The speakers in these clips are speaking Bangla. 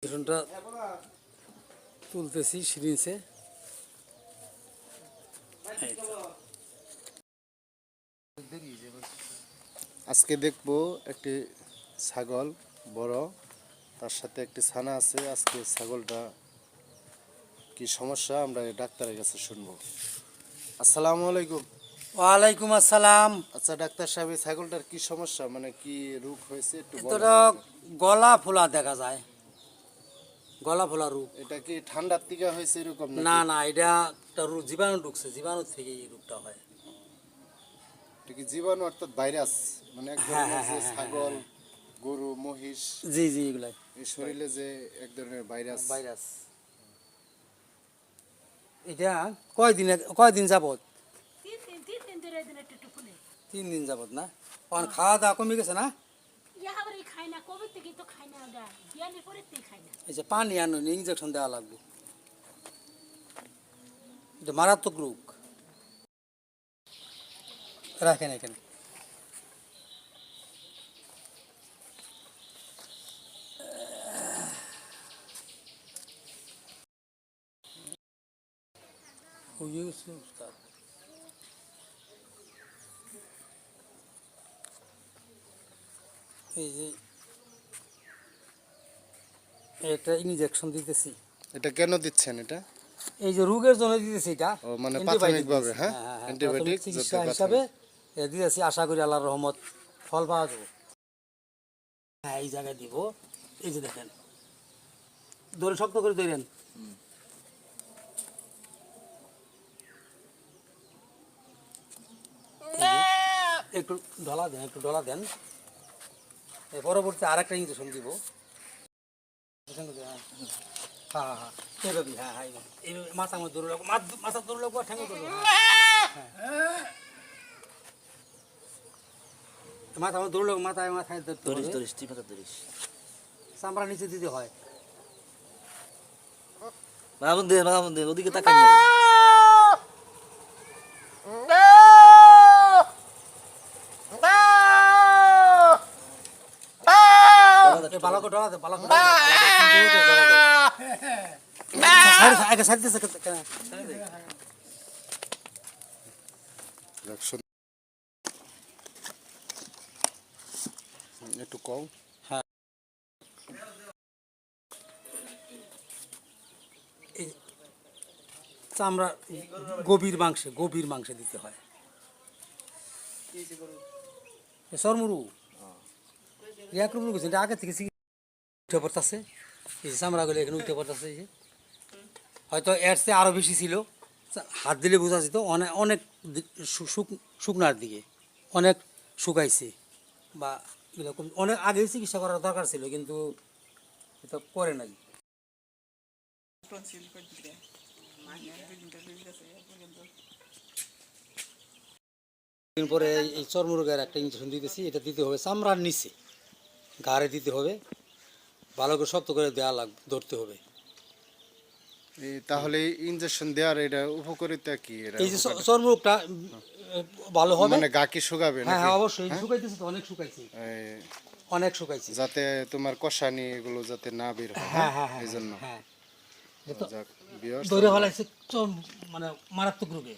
ড্রোনটা তুলতেছি সিরিঞ্জে। আজকে দেখবো একটি ছাগল বড়, তার সাথে একটি ছানা আছে। আজকে ছাগলটা কি সমস্যা আমরা ডাক্তারের কাছে শুনবো। আসসালামু আলাইকুম। ওয়ালাইকুম আসসালাম। আচ্ছা ডাক্তার সাহেব, এই ছাগলটার কি সমস্যা, মানে কি রোগ হয়েছে একটু বলেন। এটা গলা ফোলা দেখা যায়, গলা ফোলা রোগ। এটা কি ঠান্ডার থেকে হয়েছে এরকম না না, এটা একটা জীবাণু ঢুকছে, জীবাণু থেকে এই রোগটা হয়। এটা কি জীবাণু অর্থাৎ ভাইরাস, মানে এক ধরনের যে ছাগল গরু মহিষ জি জি এগুলাই এই শরীরে যে এক ধরনের ভাইরাস। ভাইরাস। এটা কয়দিন যাবত? 3 দিন যাবত না? কারণ খাওয়া দাওয়া কমে গেছে না? এই যে পানি আনুন, ইঞ্জেকশন দেওয়া লাগবে, এটা মারাত্মক রোগ। রাখেন এখানে। এই যে এটা ইনজেকশন দিতেছি। এটা কেন দিচ্ছেন এটা? এই যে রোগের জন্য দিতেছি এটা। ও মানে প্রাথমিকভাবে, হ্যাঁ অ্যান্টিবায়োটিক চিকিৎসা হিসাবে দিতেছি। আশা করি আল্লাহর রহমত ফল পাওয়া যাবে। হ্যাঁ এই জায়গায় দিব। এই যে দেখেন, ধরে শক্ত করে ধরেন। একটু ঢলা দেন, একটু ঢলা দেন। পরবর্তী আর একটা ইঞ্জেকশন দিব। হ্যাঁ হ্যাঁ হ্যাঁ এইভাবে, হ্যাঁ হ্যাঁ এইভাবে মাথা মধ্যে ধরে রাখবো, মাথা ধরে রাখবো, ঠেঙ্গে ধরবো। মাথা আমার ধরে রাখবো, মাথায় মাথায় ধরিস, চামড়া নিচে দিতে হয়। ওদিকে তাকান। ভালো করে ঢলা দে, ভালো করে একটু কম। চামড়া গভীর মাংসে দিতে হয়। সরমুরু এটা আগে থেকে উঠে পড়তেছে, এই যে চামড়াগুলো এখানে উঠে পড়তেছে। এই যে হয়তো এর চেয়ে আরও বেশি ছিল, হাত দিলে বোঝা যেত। অনেক শুকনার দিকে অনেক শুকাইছে, বা এরকম অনেক আগেই চিকিৎসা করার দরকার ছিল, কিন্তু এটা করে নাই। দিন পরে এই চর্মরোগের একটা ইঞ্জেকশন দিতেছি। এটা দিতে হবে চামড়ার নিচে, ঘাড়ে দিতে হবে, ভালো করে শক্ত করে দেওয়া লাগবে, ধরতে হবে। তাহলে ইনজেকশন দেওয়ার এটা উপকারিতা কি? এই যে চর্মরোগটা ভালো হবে, মানে গা কি শুকাবে? হ্যাঁ অবশ্যই শুকাইতেছে তো, অনেক শুকাইছে, যাতে তোমার কষানি এগুলো যাতে না বের হয়। হ্যাঁ হ্যাঁ হ্যাঁ এই জন্য ধরে ফেলাইছে মানে মারাত্মক রোগে।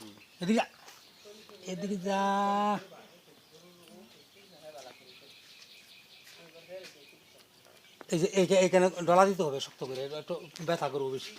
এদিকে যা, এই যে এইখানে ডলা দিতে হবে শক্ত করে, একটু ব্যথা করবো বেশি।